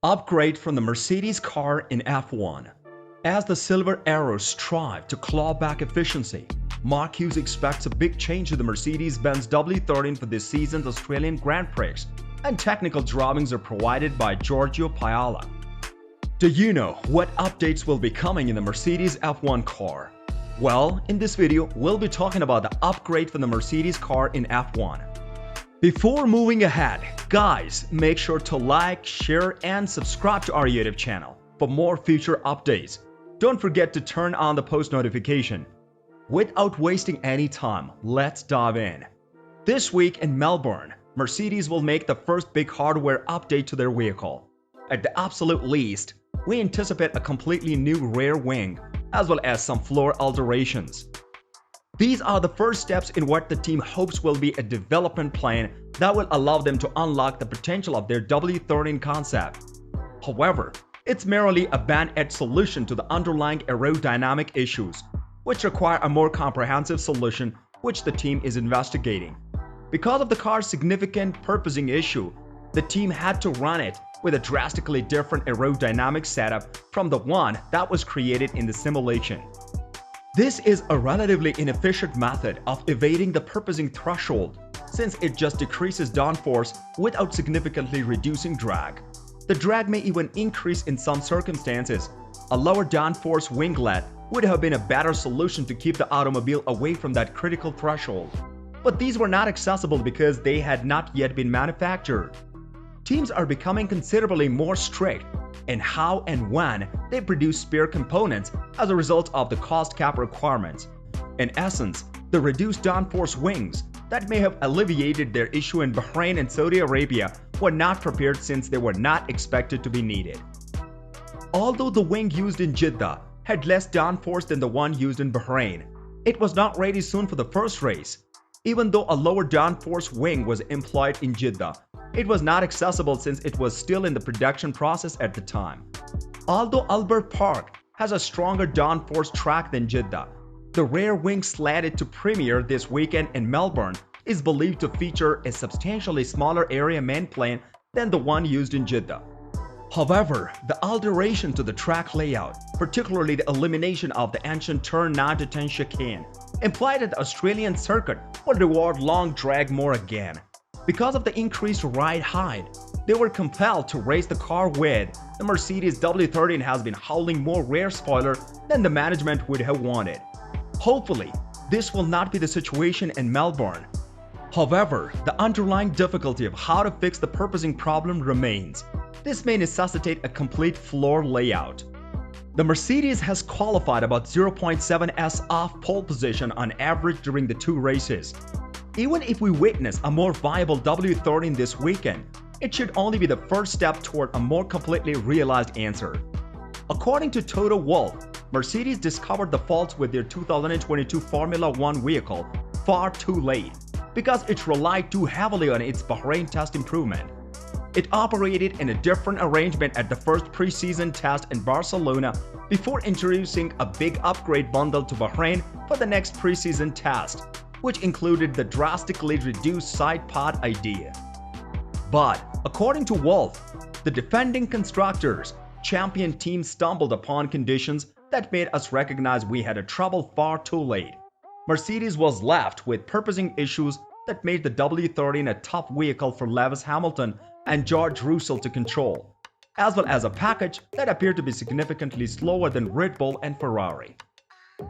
Upgrade from the Mercedes car in F1. As the Silver Arrows strive to claw back efficiency, Mark Hughes expects a big change to the Mercedes-Benz W13 for this season's Australian Grand Prix, and technical drawings are provided by Giorgio Paola. Do you know what updates will be coming in the Mercedes F1 car? Well, in this video, we'll be talking about the upgrade from the Mercedes car in F1. Before moving ahead, guys, make sure to like, share, and subscribe to our YouTube channel for more future updates. Don't forget to turn on the post notification. Without wasting any time, let's dive in. This week in Melbourne, Mercedes will make the first big hardware update to their vehicle. At the absolute least, we anticipate a completely new rear wing, as well as some floor alterations. These are the first steps in what the team hopes will be a development plan that will allow them to unlock the potential of their W13 concept. However, it's merely a band-aid solution to the underlying aerodynamic issues, which require a more comprehensive solution which the team is investigating. Because of the car's significant porpoising issue, the team had to run it with a drastically different aerodynamic setup from the one that was created in the simulation. This is a relatively inefficient method of evading the porpoising threshold, since it just decreases downforce without significantly reducing drag. The drag may even increase in some circumstances. A lower downforce winglet would have been a better solution to keep the automobile away from that critical threshold. But these were not accessible because they had not yet been manufactured. Teams are becoming considerably more strict in how and when they produce spare components as a result of the cost cap requirements. In essence, the reduced downforce wings that may have alleviated their issue in Bahrain and Saudi Arabia were not prepared since they were not expected to be needed. Although the wing used in Jeddah had less downforce than the one used in Bahrain, it was not ready soon for the first race. Even though a lower downforce wing was employed in Jeddah, it was not accessible since it was still in the production process at the time. Although Albert Park has a stronger downforce track than Jeddah, the rear wing slated to premiere this weekend in Melbourne is believed to feature a substantially smaller area main plane than the one used in Jeddah. However, the alteration to the track layout, particularly the elimination of the ancient turn 9 to 10 chicane, implied that the Australian circuit would reward long drag more again. Because of the increased ride height, they were compelled to raise the car width. The Mercedes W13 has been hauling more rear spoiler than the management would have wanted. Hopefully, this will not be the situation in Melbourne. However, the underlying difficulty of how to fix the porpoising problem remains. This may necessitate a complete floor layout. The Mercedes has qualified about 0.7s off pole position on average during the two races. Even if we witness a more viable W13 this weekend, it should only be the first step toward a more completely realized answer. According to Toto Wolff, Mercedes discovered the faults with their 2022 Formula One vehicle far too late because it relied too heavily on its Bahrain test improvement. It operated in a different arrangement at the first preseason test in Barcelona before introducing a big upgrade bundle to Bahrain for the next preseason test, which included the drastically reduced side pod idea. But, according to Wolff, the defending constructors' champion team stumbled upon conditions that made us recognize we had a trouble far too late. Mercedes was left with porpoising issues that made the W13 a tough vehicle for Lewis Hamilton and George Russell to control, as well as a package that appeared to be significantly slower than Red Bull and Ferrari.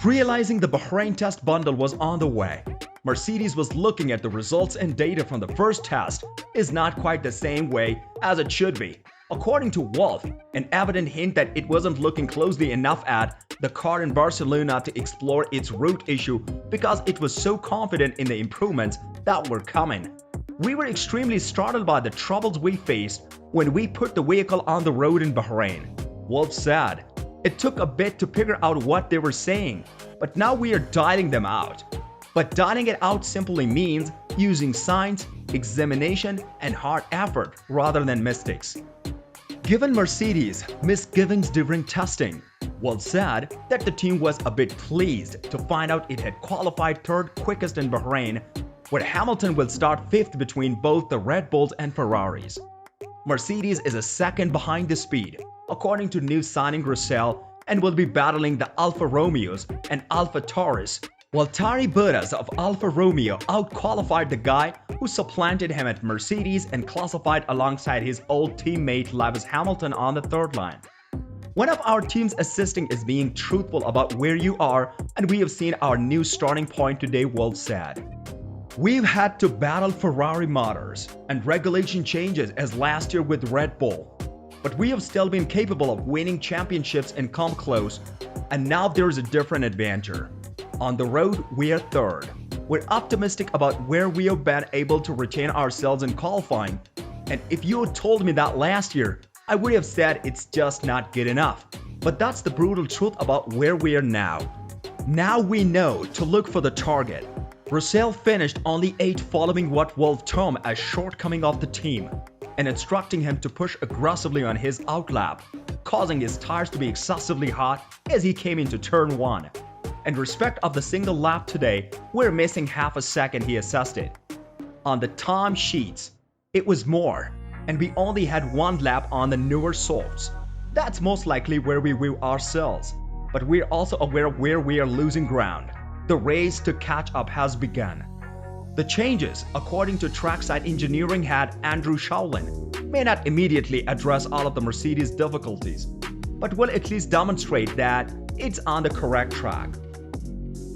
Realizing the Bahrain test bundle was on the way, Mercedes was looking at the results and data from the first test is not quite the same way as it should be. According to Wolff, an evident hint that it wasn't looking closely enough at the car in Barcelona to explore its root issue because it was so confident in the improvements that were coming. We were extremely startled by the troubles we faced when we put the vehicle on the road in Bahrain. Wolff said, "It took a bit to figure out what they were saying, but now we are dialing them out." But dialing it out simply means using science, examination, and hard effort rather than mystics. Given Mercedes' misgivings during testing, Wolff said that the team was a bit pleased to find out it had qualified third quickest in Bahrain, where Hamilton will start fifth between both the Red Bulls and Ferraris. Mercedes is a second behind the speed, according to new signing Russell, and will be battling the Alfa Romeos and Alfa Tauri, while Valtteri Bottas of Alfa Romeo outqualified the guy who supplanted him at Mercedes and classified alongside his old teammate Lewis Hamilton on the third line. One of our team's assisting is being truthful about where you are, and we have seen our new starting point today, Wolf said. We've had to battle Ferrari motors and regulation changes as last year with Red Bull, but we have still been capable of winning championships and come close, and now there's a different adventure. On the road, we are third. We're optimistic about where we have been able to retain ourselves in qualifying, and if you had told me that last year, I would have said it's just not good enough. But that's the brutal truth about where we are now. Now we know to look for the target. Russell finished only 8th following what Wolf termed a shortcoming of the team, and instructing him to push aggressively on his outlap, causing his tires to be excessively hot as he came into turn 1. In respect of the single lap today, we're missing half a second, he assessed it. On the time sheets, it was more, and we only had 1 lap on the newer softs. That's most likely where we view ourselves, but we're also aware of where we are losing ground. The race to catch up has begun. The changes, according to trackside engineering head Andrew Showlin, may not immediately address all of the Mercedes difficulties, but will at least demonstrate that it's on the correct track.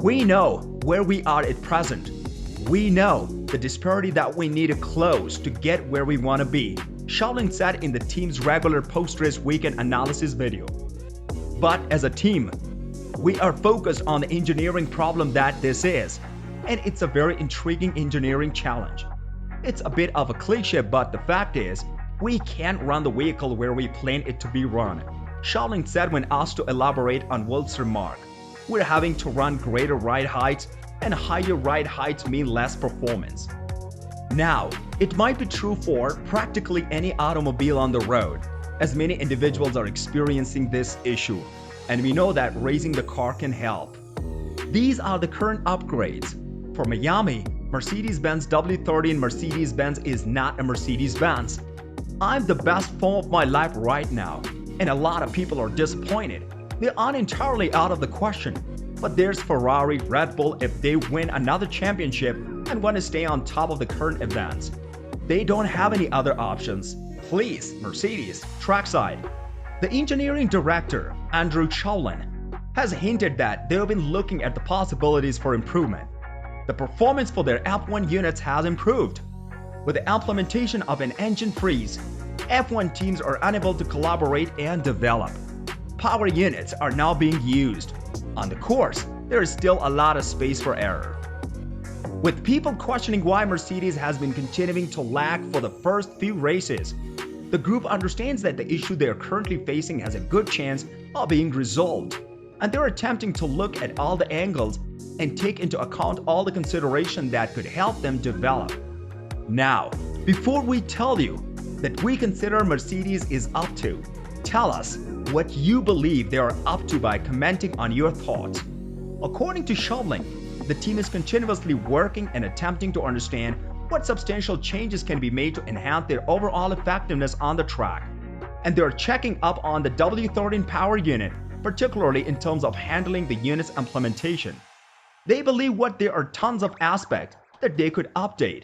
We know where we are at present. We know the disparity that we need to close to get where we want to be, Showlin said in the team's regular post-race weekend analysis video. But as a team, we are focused on the engineering problem that this is, and it's a very intriguing engineering challenge. It's a bit of a cliche, but the fact is, we can't run the vehicle where we plan it to be run, Showlin said when asked to elaborate on Wolff's remark. We're having to run greater ride heights, and higher ride heights mean less performance. Now, it might be true for practically any automobile on the road, as many individuals are experiencing this issue, and we know that raising the car can help. These are the current upgrades. For Miami, Mercedes-Benz W30 and Mercedes-Benz is not a Mercedes-Benz. I'm the best form of my life right now, and a lot of people are disappointed. They aren't entirely out of the question, but there's Ferrari, Red Bull if they win another championship and want to stay on top of the current events. They don't have any other options. Please, Mercedes, trackside. The engineering director, Andrew Showlin, has hinted that they've been looking at the possibilities for improvement. The performance for their F1 units has improved. With the implementation of an engine freeze, F1 teams are unable to collaborate and develop. Power units are now being used. On the course, there is still a lot of space for error. With people questioning why Mercedes has been continuing to lag for the first few races, the group understands that the issue they are currently facing has a good chance of being resolved, and they're attempting to look at all the angles and take into account all the consideration that could help them develop. Now, before we tell you that we consider Mercedes is up to, tell us what you believe they are up to by commenting on your thoughts. According to Showlin, the team is continuously working and attempting to understand what substantial changes can be made to enhance their overall effectiveness on the track. And they are checking up on the W13 power unit, particularly in terms of handling the unit's implementation. They believe there are tons of aspects that they could update.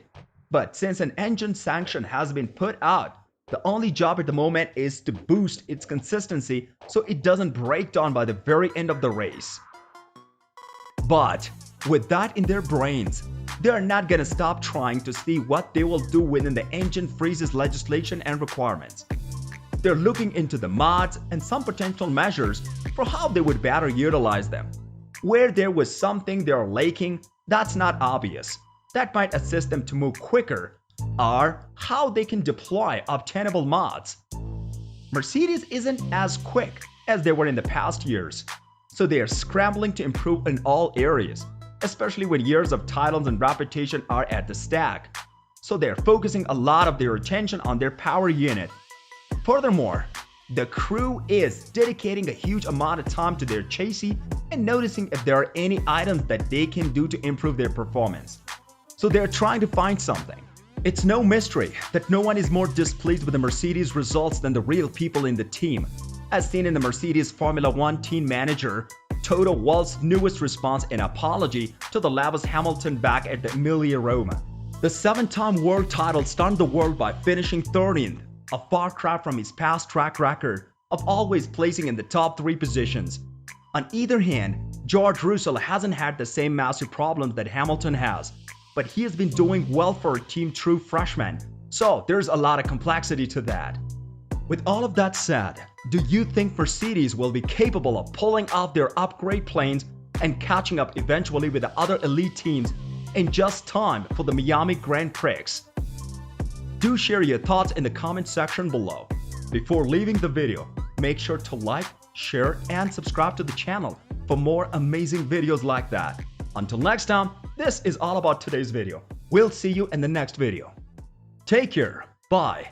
But since an engine sanction has been put out, the only job at the moment is to boost its consistency so it doesn't break down by the very end of the race. But with that in their brains, they are not gonna stop trying to see what they will do within the engine freezes legislation and requirements. They're looking into the mods and some potential measures for how they would better utilize them. Where there was something they are lacking that's not obvious, that might assist them to move quicker, or how they can deploy obtainable mods. Mercedes isn't as quick as they were in the past years, so they are scrambling to improve in all areas, especially when years of titles and reputation are at the stake. So they are focusing a lot of their attention on their power unit. Furthermore, the crew is dedicating a huge amount of time to their chassis and noticing if there are any items that they can do to improve their performance. So they're trying to find something. It's no mystery that no one is more displeased with the Mercedes results than the real people in the team, as seen in the Mercedes Formula One team manager Toto Wolff's newest response and apology to the Lewis Hamilton back at the Emilia-Romagna. The 7-time world title stunned the world by finishing 13th, a far cry from his past track record of always placing in the top 3 positions. On either hand, George Russell hasn't had the same massive problems that Hamilton has, but he has been doing well for a team true freshman, so there's a lot of complexity to that. With all of that said, do you think Mercedes will be capable of pulling off their upgrade planes and catching up eventually with the other elite teams in just time for the Miami Grand Prix? Do share your thoughts in the comment section below. Before leaving the video, make sure to like, share, and subscribe to the channel for more amazing videos like that. Until next time, this is all about today's video. We'll see you in the next video. Take care. Bye.